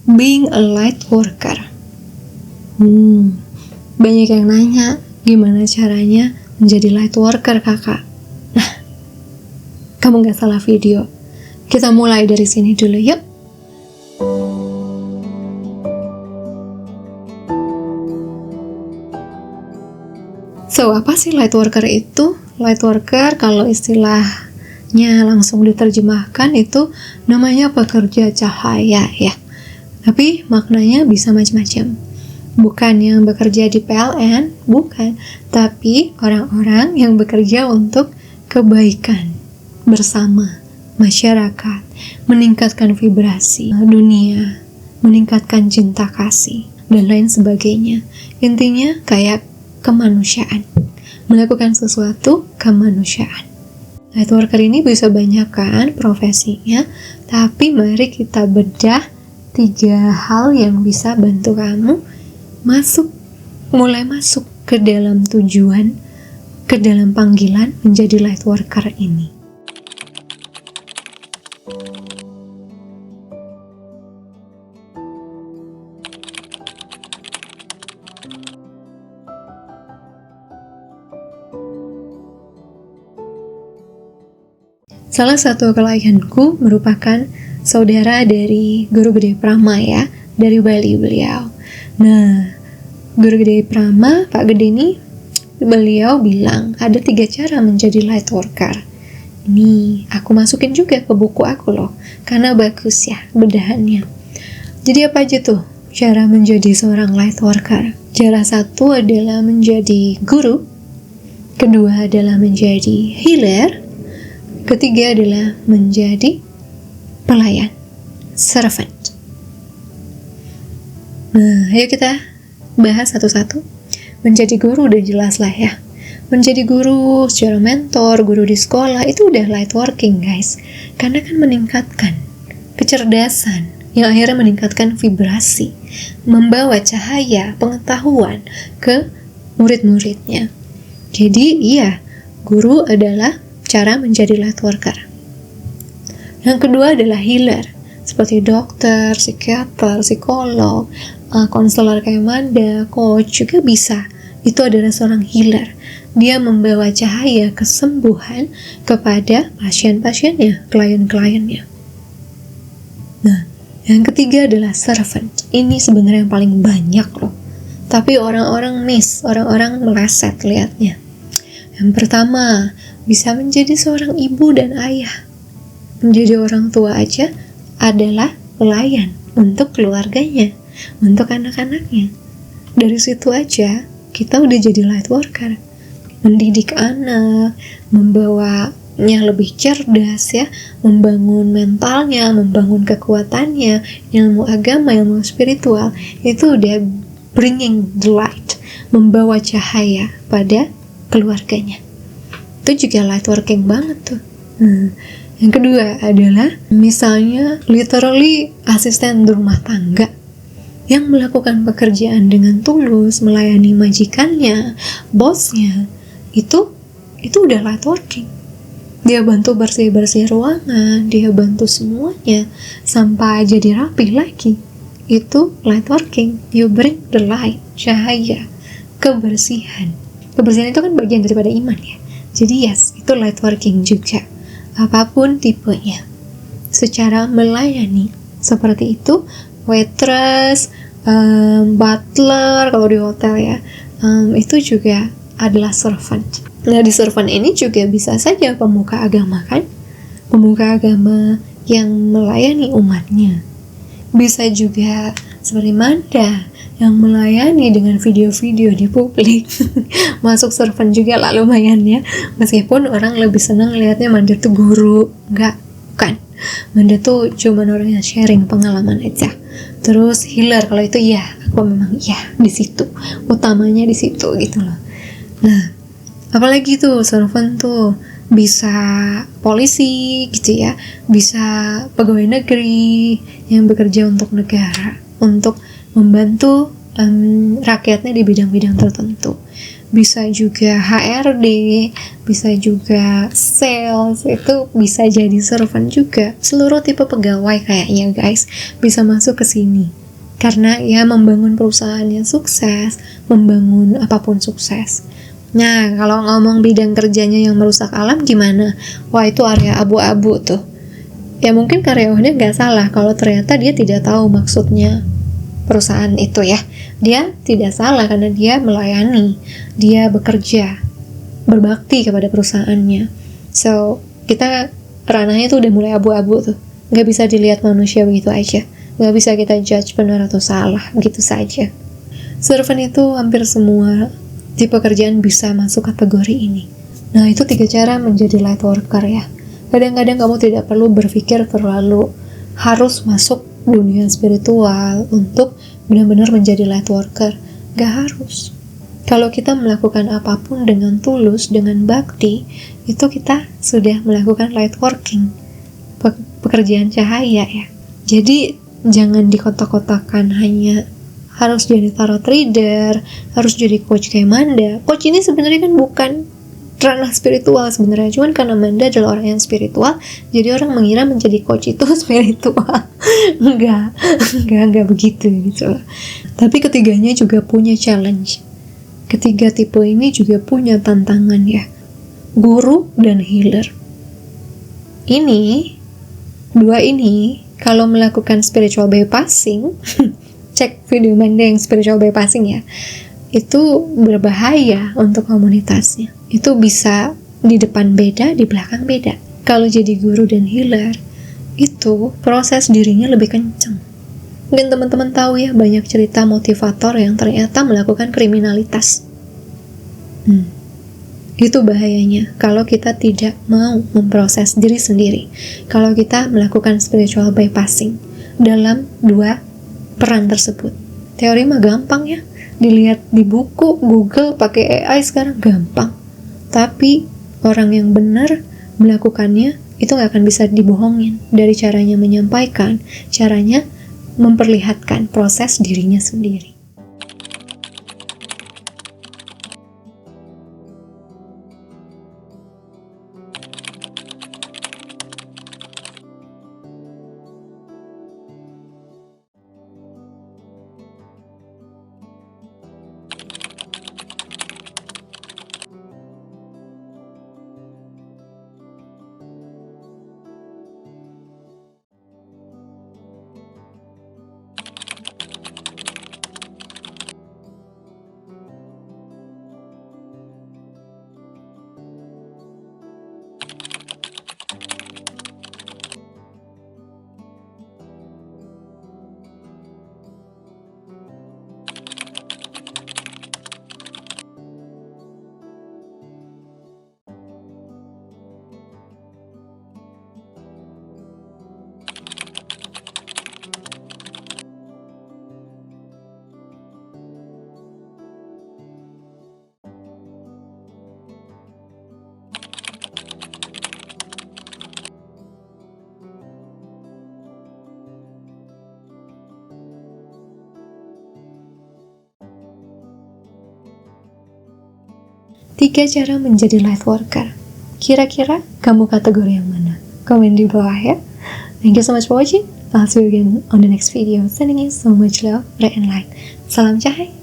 being a light worker. Banyak yang nanya, gimana caranya menjadi light worker, kakak? Nah, kamu gak salah video. Kita mulai dari sini dulu, yuk. So, apa sih light worker itu? Light worker kalau istilahnya langsung diterjemahkan itu namanya pekerja cahaya ya. Tapi maknanya bisa macam-macam. Bukan yang bekerja di PLN, bukan. Tapi orang-orang yang bekerja untuk kebaikan bersama masyarakat, meningkatkan vibrasi dunia, meningkatkan cinta kasih, dan lain sebagainya. Intinya kayak kemanusiaan, melakukan sesuatu kemanusiaan. Light worker ini bisa banyak kan profesinya, tapi mari kita bedah 3 hal yang bisa bantu kamu mulai masuk ke dalam tujuan, ke dalam panggilan menjadi light worker ini. Salah satu klienku merupakan saudara dari Guru Gede Prama ya, dari Bali beliau. Nah, Guru Gede Prama, Pak Gede ini, beliau bilang ada 3 cara menjadi light worker. Ini aku masukin juga ke buku aku loh, karena bagus ya bedahannya. Jadi apa aja tuh cara menjadi seorang light worker? Cara satu adalah menjadi guru, kedua adalah menjadi healer, ketiga adalah menjadi pelayan, servant. Nah, ayo kita bahas satu-satu. Menjadi guru udah jelas lah ya. Menjadi guru secara mentor, guru di sekolah, itu udah light working guys. Karena kan meningkatkan kecerdasan, yang akhirnya meningkatkan vibrasi, membawa cahaya, pengetahuan ke murid-muridnya. Jadi iya, guru adalah cara menjadi light worker. Yang kedua adalah healer, seperti dokter, psikiater, psikolog, konselor kayak Manda, coach juga bisa. Itu adalah seorang healer. Dia membawa cahaya kesembuhan kepada pasien-pasiennya, klien-kliennya. Nah, yang ketiga adalah servant. Ini sebenarnya yang paling banyak loh. Tapi orang-orang miss, orang-orang meleset lihatnya. Yang pertama, bisa menjadi seorang ibu dan ayah. Menjadi orang tua aja adalah pelayan untuk keluarganya, untuk anak-anaknya. Dari situ aja kita udah jadi light worker. Mendidik anak, membawanya lebih cerdas ya, membangun mentalnya, membangun kekuatannya, ilmu agama, ilmu spiritual, itu udah bringing the light, membawa cahaya pada keluarganya. Itu juga light working banget tuh. Yang kedua adalah misalnya literally asisten rumah tangga yang melakukan pekerjaan dengan tulus, melayani majikannya, bosnya, itu udah light working. Dia bantu bersih-bersih ruangan, dia bantu semuanya sampai jadi rapi lagi. Itu light working. You bring the light, cahaya, kebersihan. Kebersihan itu kan bagian daripada iman ya. Jadi yes, itu light working juga. Apapun tipenya. Secara melayani seperti itu, waitress, butler kalau di hotel ya, itu juga adalah servant. Nah, di servant ini juga bisa saja pemuka agama kan? Pemuka agama yang melayani umatnya. Bisa juga seperti Manda yang melayani dengan video-video di publik. Masuk servant juga lah lumayan ya. Meskipun orang lebih senang lihatnya Manda tuh guru. Bukan. Manda tuh cuma orang yang sharing pengalaman aja. Terus healer, kalau itu ya, aku memang ya di situ. Utamanya di situ gitu loh. Nah, apalagi tuh servant tuh bisa polisi gitu ya, bisa pegawai negeri yang bekerja untuk negara, untuk membantu rakyatnya di bidang-bidang tertentu. bisa juga HRD, bisa juga sales, itu bisa jadi servant juga. Seluruh tipe pegawai kayaknya guys bisa masuk ke sini. Karena ya membangun perusahaan yang sukses, membangun apapun sukses. Nah, kalau ngomong bidang kerjanya yang merusak alam gimana? Wah, itu area abu-abu tuh. Ya mungkin karyawannya nggak salah kalau ternyata dia tidak tahu maksudnya perusahaan itu ya. Dia tidak salah karena dia melayani, dia bekerja, berbakti kepada perusahaannya. So, kita ranahnya tuh udah mulai abu-abu tuh. Nggak bisa dilihat manusia begitu aja. Nggak bisa kita judge benar atau salah, begitu saja. Servant itu hampir semua di pekerjaan bisa masuk kategori ini. Nah, itu 3 cara menjadi light worker ya. Kadang-kadang kamu tidak perlu berpikir terlalu harus masuk dunia spiritual untuk benar-benar menjadi light worker. Gak harus. Kalau kita melakukan apapun dengan tulus, dengan bakti, itu kita sudah melakukan light working. Pekerjaan cahaya ya. Jadi, jangan dikotak-kotakan hanya harus jadi tarot reader, harus jadi coach kayak Manda. Coach ini sebenarnya kan bukan ranah spiritual sebenarnya, cuman karena Manda adalah orang yang spiritual, jadi orang mengira menjadi coach itu spiritual. enggak begitu gitu. Tapi ketiganya juga punya challenge. Ketiga tipe ini juga punya tantangan ya. Guru dan healer. Dua ini kalau melakukan spiritual bypassing cek video Manda yang spiritual bypassing ya, itu berbahaya untuk komunitasnya. Itu bisa di depan beda, di belakang beda. Kalau jadi guru dan healer, itu proses dirinya lebih kenceng. Mungkin teman-teman tahu ya, banyak cerita motivator yang ternyata melakukan kriminalitas. Itu bahayanya kalau kita tidak mau memproses diri sendiri. Kalau kita melakukan spiritual bypassing dalam dua peran tersebut. Teori mah gampang ya, dilihat di buku, Google, pakai AI sekarang gampang. Tapi orang yang benar melakukannya itu gak akan bisa dibohongin. Dari caranya menyampaikan, caranya memperlihatkan proses dirinya sendiri. Tiga cara menjadi light worker. Kira-kira kamu kategori yang mana? Komen di bawah ya. Thank you so much for watching. I'll see you again on the next video. Sending you so much love, red and light. Salam cahaya.